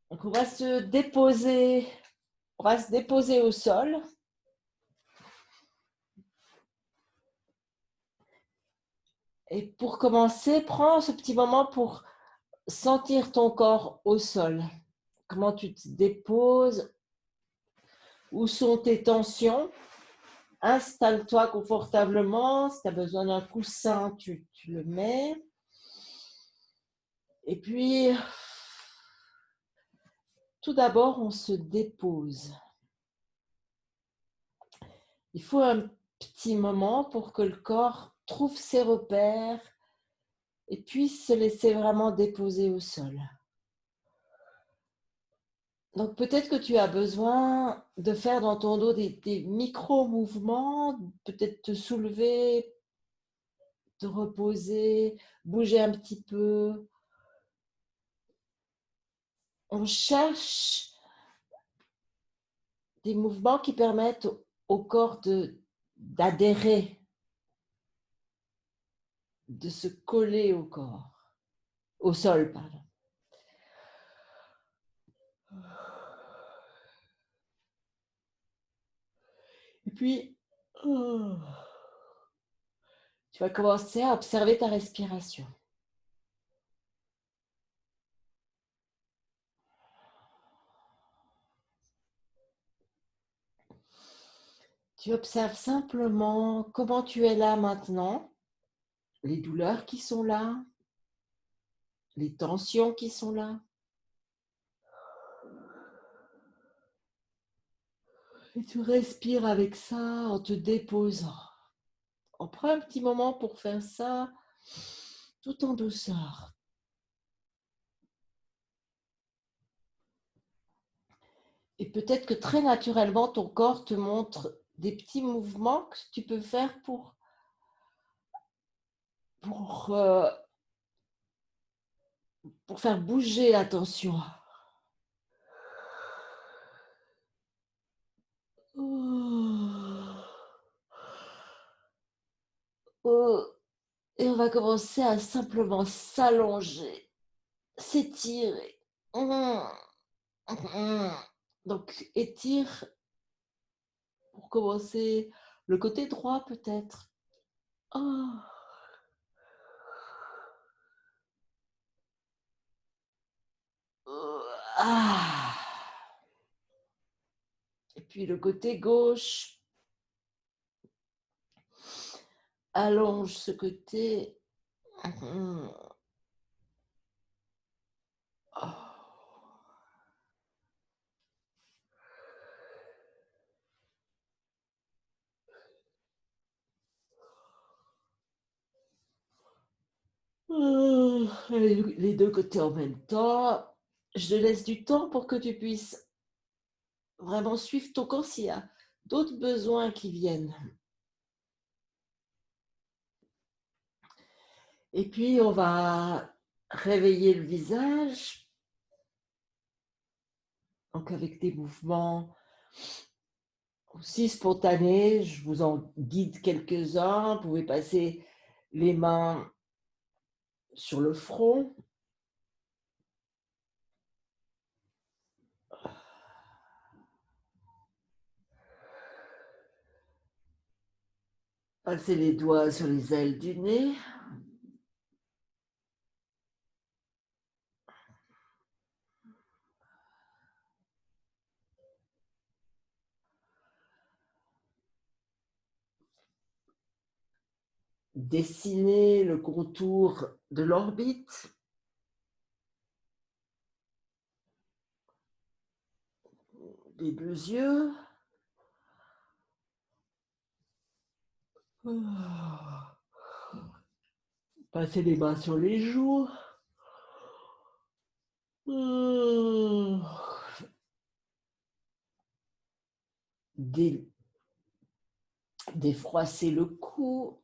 Donc, on va se déposer au sol. Et pour commencer, prends ce petit moment pour sentir ton corps au sol. Comment tu te déposes? Où sont tes tensions? Installe-toi confortablement. Si tu as besoin d'un coussin, tu le mets. Et puis, tout d'abord, on se dépose. Il faut un petit moment pour que le corps trouve ses repères et puisse se laisser vraiment déposer au sol. Donc peut-être que tu as besoin de faire dans ton dos des micro-mouvements, peut-être te soulever, te reposer, bouger un petit peu. On cherche des mouvements qui permettent au corps d'adhérer, de se coller au sol, pardon. Et puis, tu vas commencer à observer ta respiration. Tu observes simplement comment tu es là maintenant, les douleurs qui sont là, les tensions qui sont là. Et tu respires avec ça en te déposant. On prend un petit moment pour faire ça tout en douceur. Et peut-être que très naturellement, ton corps te montre des petits mouvements que tu peux faire pour, euh, pour faire bouger la tension. Et on va commencer à simplement s'allonger, s'étirer. Donc, étire pour commencer le côté droit peut-être. Oh. Ah. Et puis le côté gauche, allonge ce côté. Les deux côtés en même temps. Je te laisse du temps pour que tu puisses vraiment suivre ton corps s'il y a d'autres besoins qui viennent. Et puis, on va réveiller le visage. Donc, avec des mouvements aussi spontanés. Je vous en guide quelques-uns. Vous pouvez passer les mains sur le front. Passer les doigts sur les ailes du nez. Dessiner le contour de l'orbite. Les deux yeux. Passer les mains sur les joues. Défroisser le cou.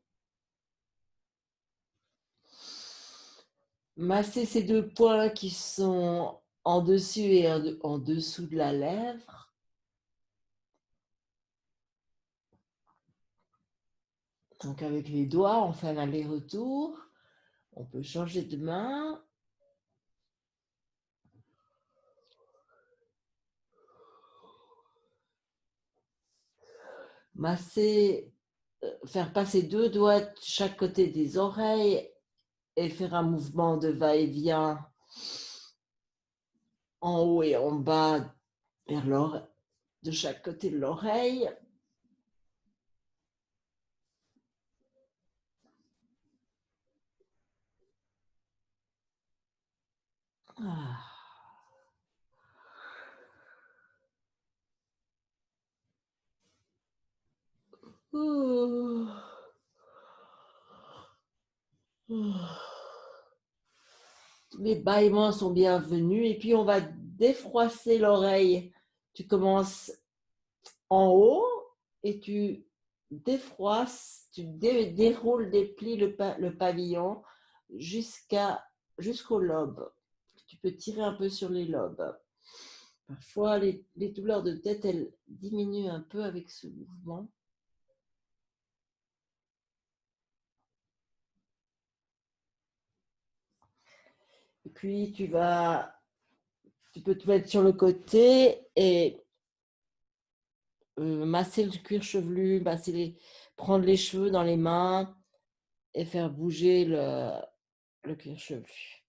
Masser ces deux points qui sont en dessus et en dessous de la lèvre. Donc avec les doigts, on fait un aller-retour. On peut changer de main. Masser, faire passer 2 doigts de chaque côté des oreilles et faire un mouvement de va-et-vient en haut et en bas vers l'oreille, de chaque côté de l'oreille. Ah. Ouh. Les bâillements sont bienvenus et puis on va défroisser l'oreille. Tu commences en haut et tu défroisses, tu déroules, déplies le pavillon jusqu'au lobe. Tu peux tirer un peu sur les lobes. Parfois, les douleurs de tête, elles diminuent un peu avec ce mouvement. Et puis, tu peux te mettre sur le côté et masser le cuir chevelu, prendre les cheveux dans les mains et faire bouger le cuir chevelu.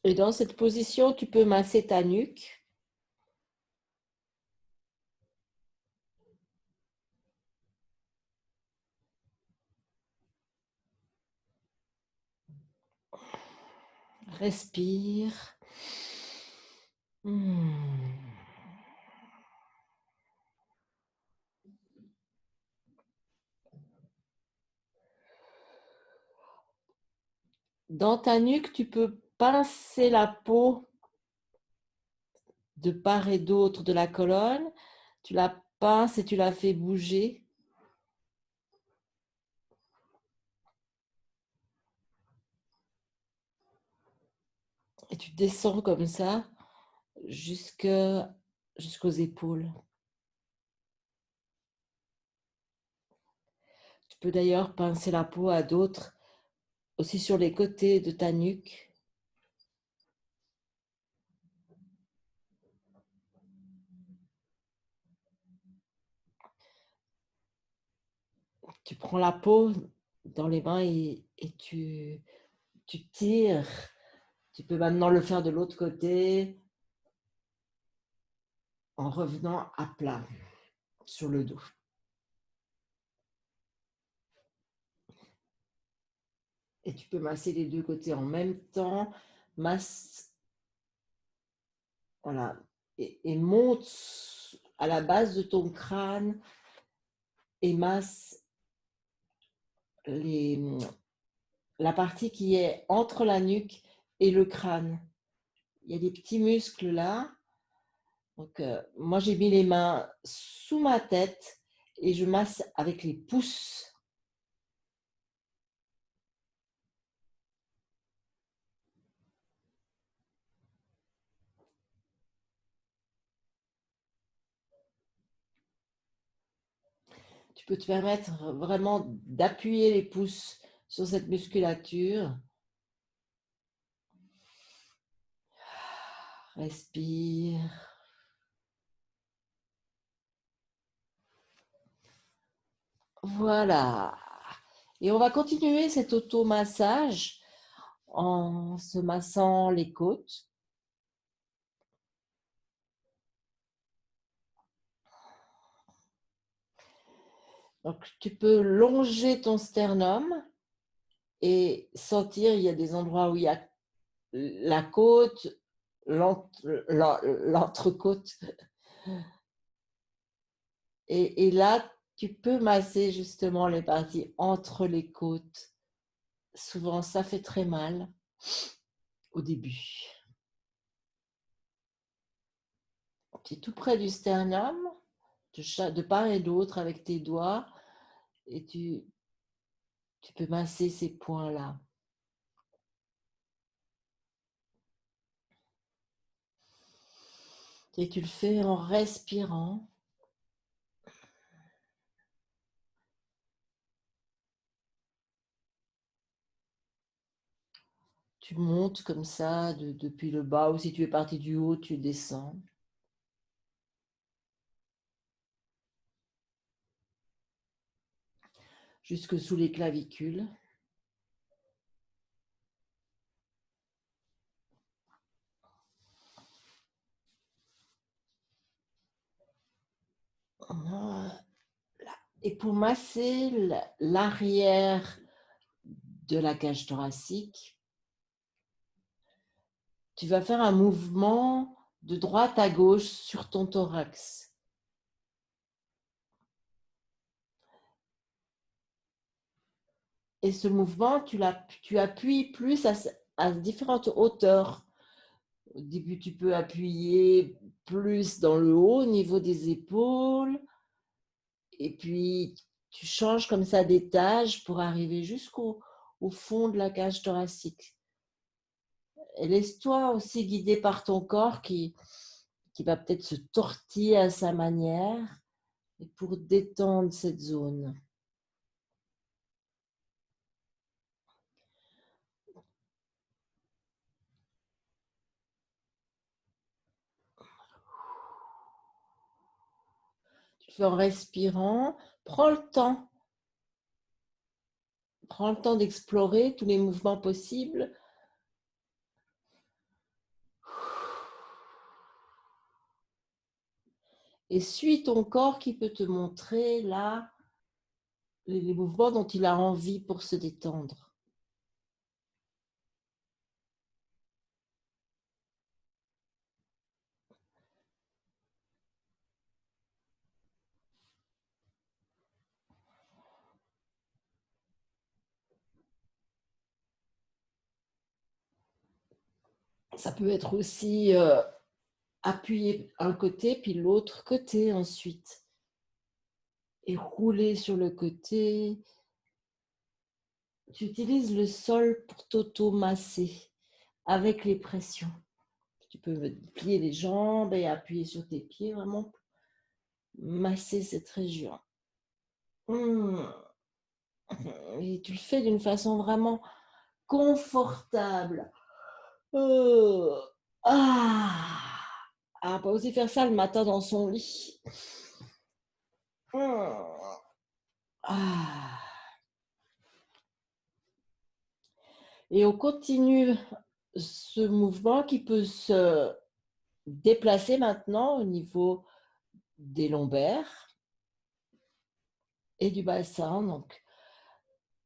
Et dans cette position, tu peux masser ta nuque. Respire. Dans ta nuque, tu peux pincer la peau de part et d'autre de la colonne. Tu la pinces et tu la fais bouger. Et tu descends comme ça jusqu'aux épaules. Tu peux d'ailleurs pincer la peau à d'autres, aussi sur les côtés de ta nuque. Tu prends la peau dans les mains et tu tires. Tu peux maintenant le faire de l'autre côté en revenant à plat sur le dos. Et tu peux masser les deux côtés en même temps. Masse, voilà, et monte à la base de ton crâne et masse la partie qui est entre la nuque et le crâne. Il y a des petits muscles là. Donc, moi, j'ai mis les mains sous ma tête et je masse avec les pouces. Tu peux te permettre vraiment d'appuyer les pouces sur cette musculature. Respire. Voilà. Et on va continuer cet automassage en se massant les côtes. Donc, tu peux longer ton sternum et sentir, il y a des endroits où il y a la côte, l'entrecôte. Et là, tu peux masser justement les parties entre les côtes. Souvent, ça fait très mal au début. Tu es tout près du sternum, de part et d'autre avec tes doigts, et tu peux masser ces points-là. Et tu le fais en respirant. Tu montes comme ça depuis le bas, ou si tu es parti du haut, tu descends. Jusque sous les clavicules. Voilà. Et pour masser l'arrière de la cage thoracique, tu vas faire un mouvement de droite à gauche sur ton thorax. Et ce mouvement, tu appuies plus à différentes hauteurs. Au début, tu peux appuyer plus dans le haut, au niveau des épaules. Et puis, tu changes comme ça d'étage pour arriver au fond de la cage thoracique. Et laisse-toi aussi guider par ton corps qui va peut-être se tortiller à sa manière et pour détendre cette zone. Tu fais en respirant. Prends le temps. Prends le temps d'explorer tous les mouvements possibles. Et suis ton corps qui peut te montrer là les mouvements dont il a envie pour se détendre. Ça peut être aussi appuyer un côté puis l'autre côté ensuite. Et rouler sur le côté. Tu utilises le sol pour t'auto-masser avec les pressions. Tu peux plier les jambes et appuyer sur tes pieds, vraiment pour masser cette région. Et tu le fais d'une façon vraiment confortable. Euh, ah, on peut aussi faire ça le matin dans son lit. Ah. Et on continue ce mouvement qui peut se déplacer maintenant au niveau des lombaires et du bassin. Donc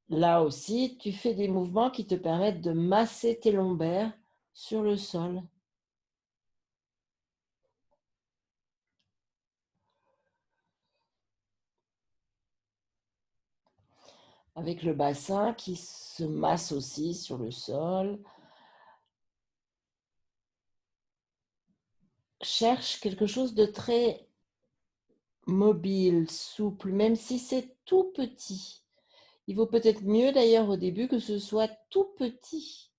là aussi, tu fais des mouvements qui te permettent de masser tes lombaires sur le sol. Avec le bassin qui se masse aussi sur le sol. Cherche quelque chose de très mobile, souple, même si c'est tout petit. Il vaut peut-être mieux d'ailleurs au début que ce soit tout petit.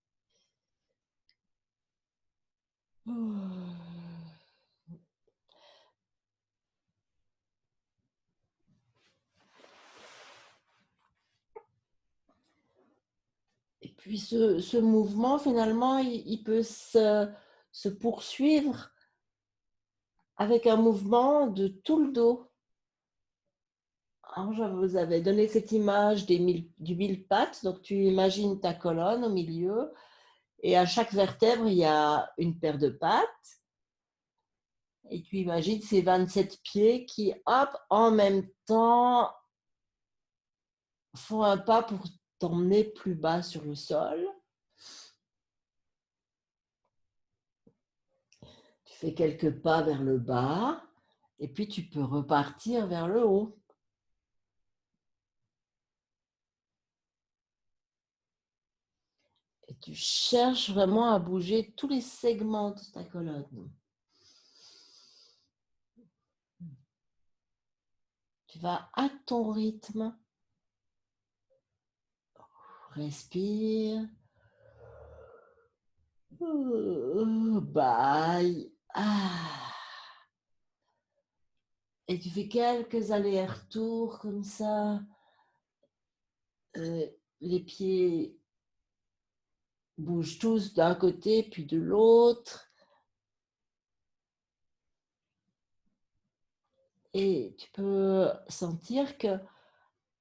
Et puis ce mouvement, finalement, il peut se poursuivre avec un mouvement de tout le dos. Alors, je vous avais donné cette image du mille-pattes. Donc, tu imagines ta colonne au milieu et à chaque vertèbre, il y a une paire de pattes. Et tu imagines ces 27 pieds qui, hop, en même temps, font un pas pour t'emmener plus bas sur le sol. Tu fais quelques pas vers le bas et puis tu peux repartir vers le haut. Et tu cherches vraiment à bouger tous les segments de ta colonne. Tu vas à ton rythme. Respire. Bye. Ah. Et tu fais quelques allers-retours comme ça. Les pieds bougent tous d'un côté puis de l'autre. Et tu peux sentir que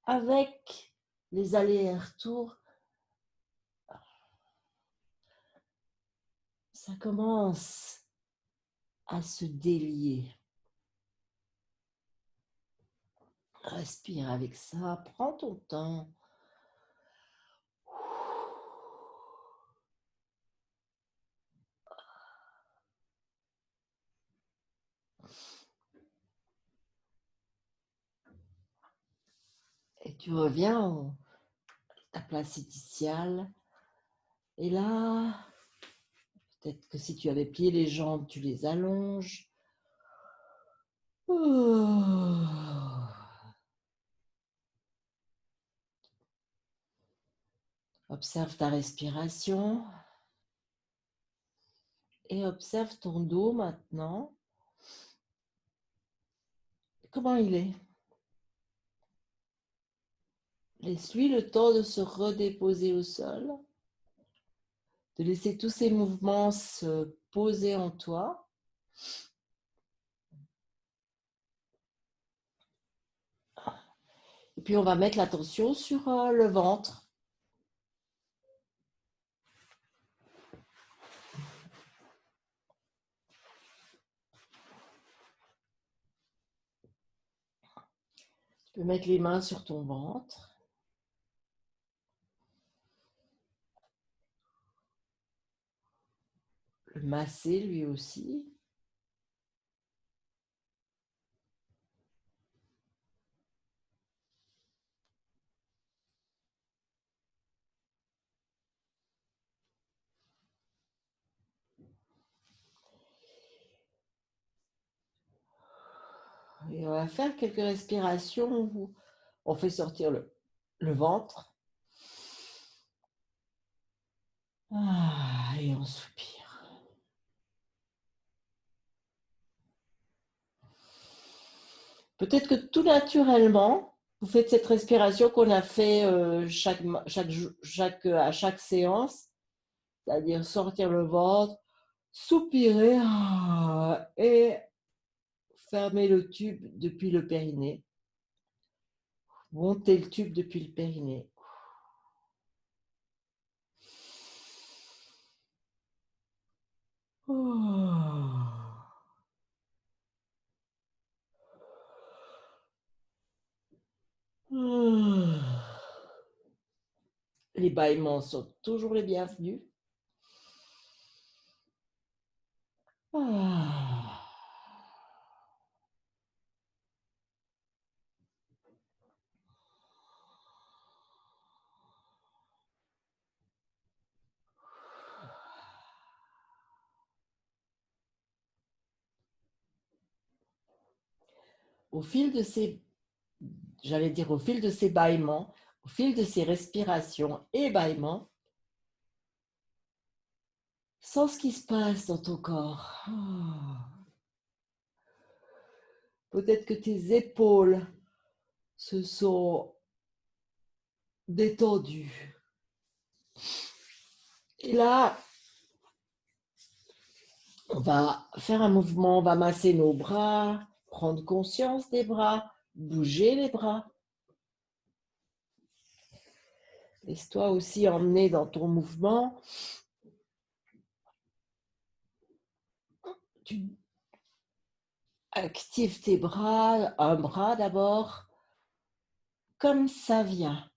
avec les allers-retours, ça commence à se délier. Respire avec ça, prends ton temps. Et tu reviens à ta place initiale. Et là, peut-être que si tu avais plié les jambes, tu les allonges. Observe ta respiration et observe ton dos maintenant. Comment il est? Laisse-lui le temps de se redéposer au sol, de laisser tous ces mouvements se poser en toi. Et puis on va mettre l'attention sur le ventre. Tu peux mettre les mains sur ton ventre. Le masser lui aussi. Et on va faire quelques respirations où on fait sortir le ventre. Et on soupire. Peut-être que tout naturellement, vous faites cette respiration qu'on a fait à chaque séance, c'est-à-dire sortir le ventre, soupirer et fermer le tube depuis le périnée. Monter le tube depuis le périnée. Les bâillements sont toujours les bienvenus. Au fil de ces, au fil de ces bâillements, au fil de ces respirations et bâillements, sens ce qui se passe dans ton corps. Peut-être que tes épaules se sont détendues. Et là, on va faire un mouvement, on va masser nos bras, prendre conscience des bras, bouger les bras. Laisse-toi aussi emmener dans ton mouvement. Tu actives tes bras, un bras d'abord, comme ça vient.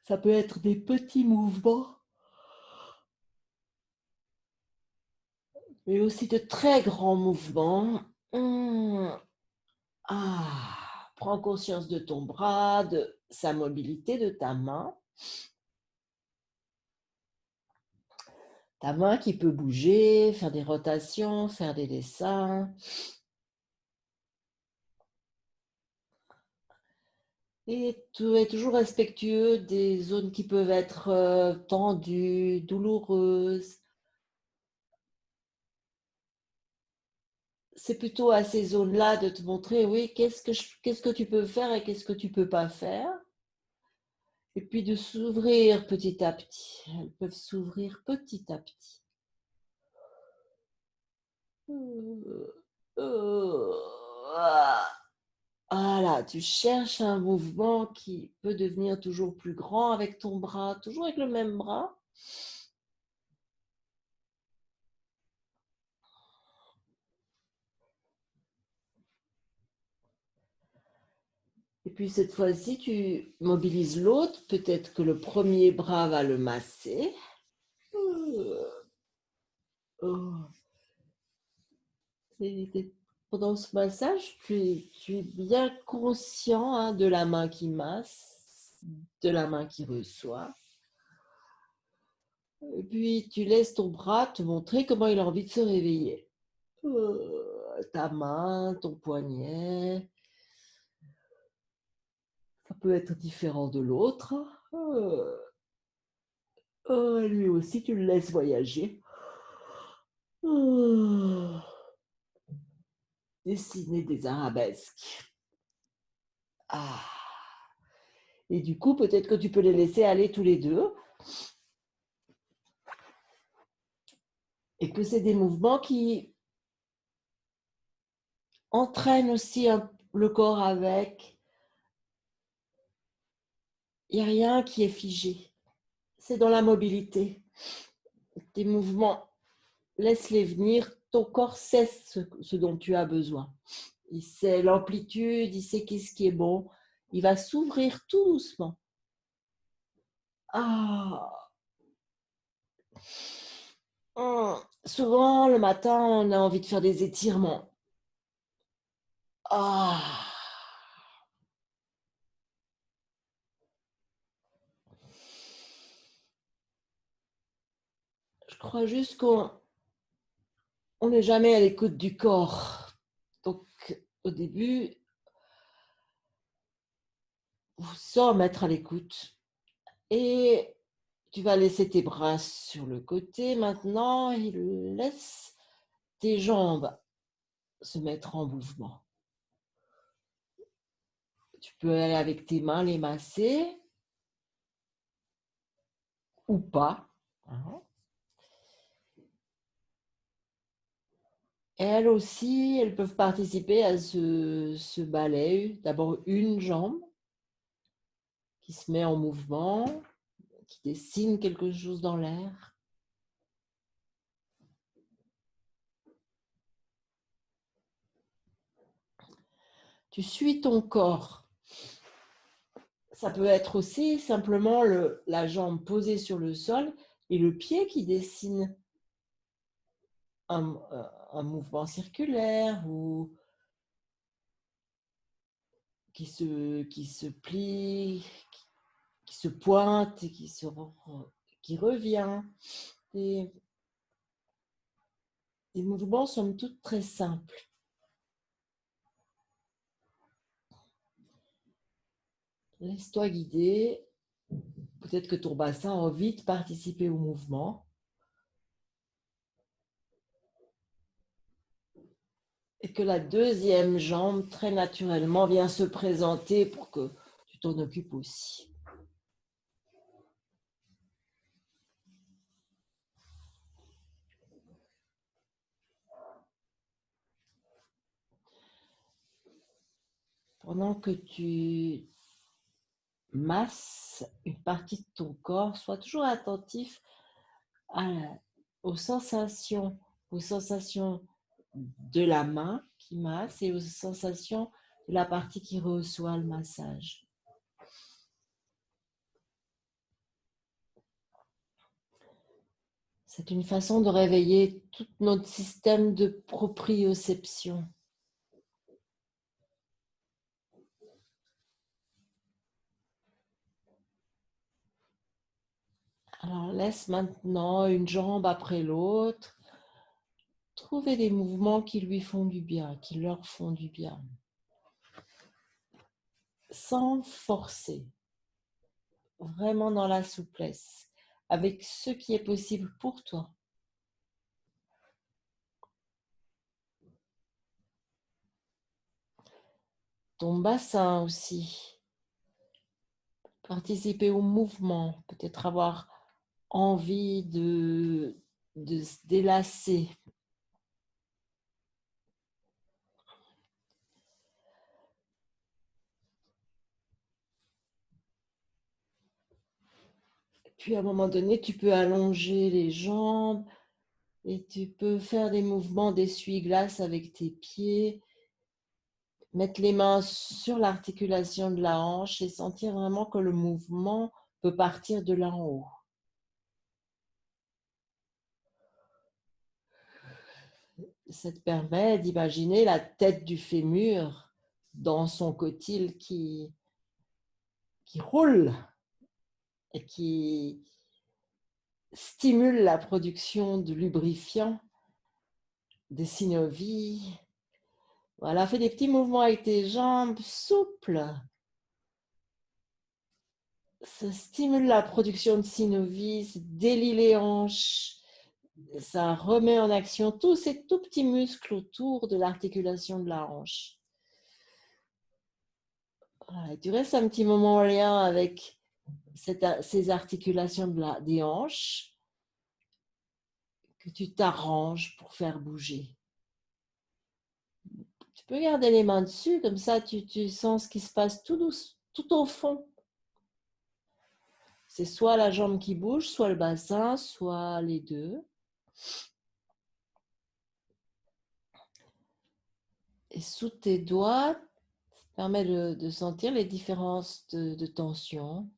Ça peut être des petits mouvements, mais aussi de très grands mouvements. Prends conscience de ton bras, de sa mobilité, de ta main. Ta main qui peut bouger, faire des rotations, faire des dessins. Et tu es toujours respectueux des zones qui peuvent être tendues, douloureuses. c'est plutôt à ces zones-là de te montrer, oui, qu'est-ce que tu peux faire et qu'est-ce que tu peux pas faire. Et puis de s'ouvrir petit à petit. Elles peuvent s'ouvrir petit à petit. Voilà, tu cherches un mouvement qui peut devenir toujours plus grand avec ton bras, toujours avec le même bras. Et puis cette fois-ci, tu mobilises l'autre. Peut-être que le premier bras va le masser. Pendant ce massage, tu es bien conscient, hein, de la main qui masse, de la main qui reçoit. Et puis tu laisses ton bras te montrer comment il a envie de se réveiller. Ta main, ton poignet, ça peut être différent de l'autre. Lui aussi, tu le laisses voyager. Dessiner des arabesques. Ah. Et du coup, peut-être que tu peux les laisser aller tous les deux. Et que c'est des mouvements qui entraînent aussi le corps avec. Il n'y a rien qui est figé. C'est dans la mobilité. Tes mouvements, laisse-les venir. Ton corps sait ce dont tu as besoin. Il sait l'amplitude, il sait qu'est-ce qui est bon. Il va s'ouvrir tout doucement. Ah. Souvent, le matin, on a envie de faire des étirements. Ah. Je crois juste qu'on n'est jamais à l'écoute du corps. Donc, au début, sans mettre à l'écoute. Et tu vas laisser tes bras sur le côté maintenant et laisse tes jambes se mettre en mouvement. Tu peux aller avec tes mains les masser ou pas. Hein. Elles aussi, elles peuvent participer à ce ballet. D'abord une jambe qui se met en mouvement, qui dessine quelque chose dans l'air. Tu suis ton corps. Ça peut être aussi simplement la jambe posée sur le sol et le pied qui dessine un mouvement circulaire ou qui se plie, qui se pointe et qui revient. Des mouvements somme toute très simples. Laisse-toi guider. Peut-être que ton bassin a envie de participer au mouvement. Et que la deuxième jambe, très naturellement, vient se présenter pour que tu t'en occupes aussi. Pendant que tu masses une partie de ton corps, sois toujours attentif aux sensations de la main qui masse et aux sensations de la partie qui reçoit le massage. C'est une façon de réveiller tout notre système de proprioception. Alors laisse maintenant une jambe après l'autre trouver des mouvements qui lui font du bien, qui leur font du bien. Sans forcer, vraiment dans la souplesse, avec ce qui est possible pour toi. ton bassin aussi. Participer au mouvement, peut-être avoir envie de se délasser. Puis à un moment donné, tu peux allonger les jambes et tu peux faire des mouvements d'essuie-glace avec tes pieds. Mettre les mains sur l'articulation de la hanche et sentir vraiment que le mouvement peut partir de là en haut. Ça te permet d'imaginer la tête du fémur dans son cotyle qui roule et qui stimule la production de lubrifiant, des synovies. Voilà, fais des petits mouvements avec tes jambes souples. Ça stimule la production de synovies, ça délie les hanches, ça remet en action tous ces tout petits muscles autour de l'articulation de la hanche. Voilà, tu restes un petit moment en lien avec ces articulations des hanches que tu t'arranges pour faire bouger. Tu peux garder les mains dessus, comme ça tu sens ce qui se passe tout douce, tout au fond. C'est soit la jambe qui bouge, soit le bassin, soit les deux. Et sous tes doigts, ça te permet de sentir les différences de tension.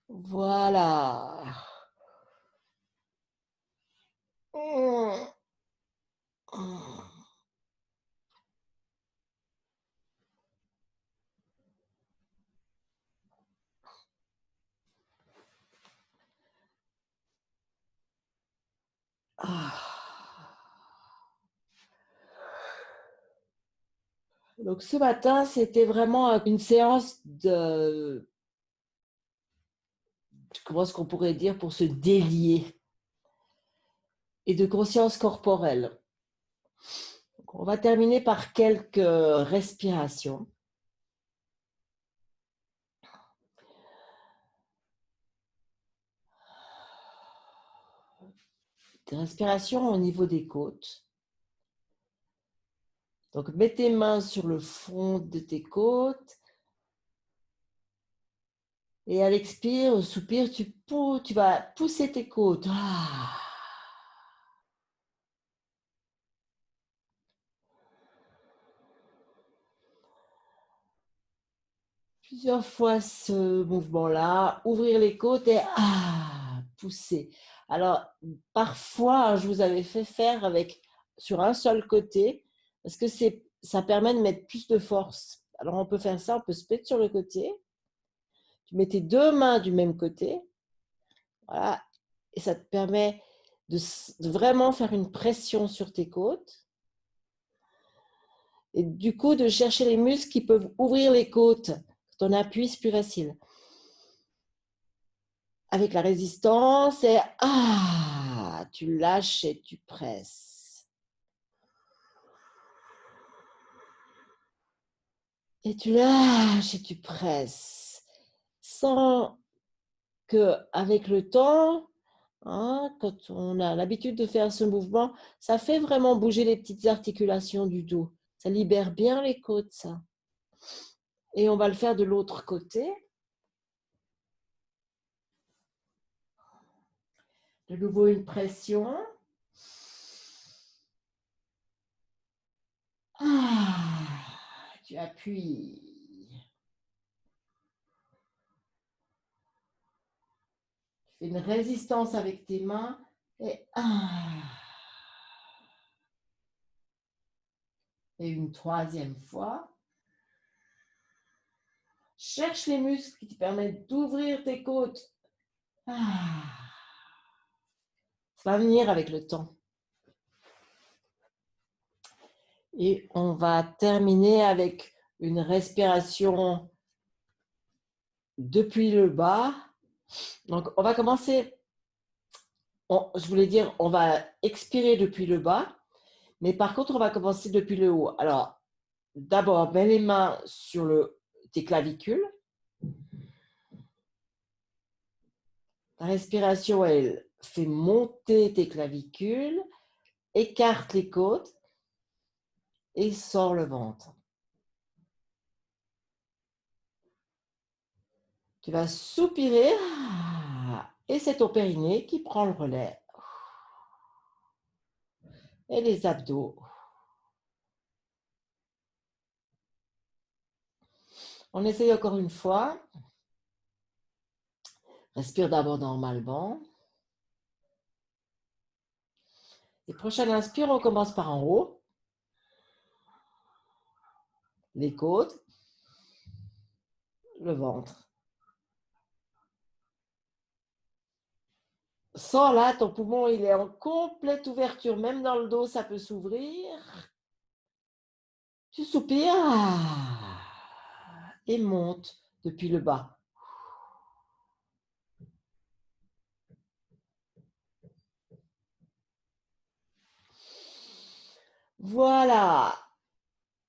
Voilà. Donc ce matin, c'était vraiment une séance de, comment est-ce qu'on pourrait dire, pour se délier et de conscience corporelle. Donc, on va terminer par quelques respirations. Des respirations au niveau des côtes. Donc, mets tes mains sur le front de tes côtes. Et à l'expire, au soupir, tu vas pousser tes côtes. Plusieurs fois ce mouvement-là, ouvrir les côtes et pousser. Alors, parfois, je vous avais fait faire sur un seul côté, parce que ça permet de mettre plus de force. Alors, on peut faire ça, on peut se mettre sur le côté. Tu mets tes deux mains du même côté. Voilà. Et ça te permet de vraiment faire une pression sur tes côtes. Et du coup, de chercher les muscles qui peuvent ouvrir les côtes. Quand on appuie, c'est plus facile. Avec la résistance et tu lâches et tu presses. Et tu lâches et tu presses. Sans que, avec le temps, quand on a l'habitude de faire ce mouvement, ça fait vraiment bouger les petites articulations du dos. Ça libère bien les côtes, ça. Et on va le faire de l'autre côté. De nouveau une pression. Tu appuies. Tu fais une résistance avec tes mains et et une troisième fois. Cherche les muscles qui te permettent d'ouvrir tes côtes. Ça va venir avec le temps. Et on va terminer avec une respiration depuis le bas. Donc, on va commencer, je voulais dire, on va expirer depuis le bas, Mais par contre, on va commencer depuis le haut. Alors, d'abord, mets les mains sur tes clavicules. Ta respiration, elle fait monter tes clavicules, écarte les côtes et sort le ventre. Tu vas soupirer et c'est ton périnée qui prend le relais. Et les abdos. On essaye encore une fois. Respire d'abord normalement. Et prochaine inspire, on commence par en haut. Les côtes, le ventre. Sens là, ton poumon, il est en complète ouverture. Même dans le dos, ça peut s'ouvrir. Tu soupires et monte depuis le bas. Voilà.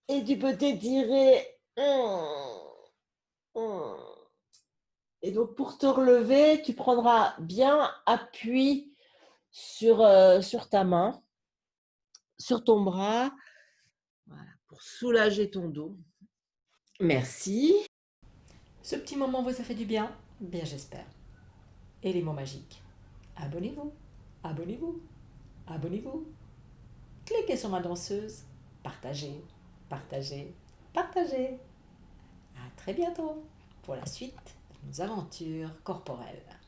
Et tu peux t'étirer. Et donc, pour te relever, tu prendras bien appui sur ta main, sur ton bras, voilà, pour soulager ton dos. Merci. Ce petit moment vous a fait du bien? Bien j'espère. Et les mots magiques? Abonnez-vous, abonnez-vous, abonnez-vous. Cliquez sur ma danseuse. Partagez, partagez, partagez. À très bientôt pour la suite de nos aventures corporelles.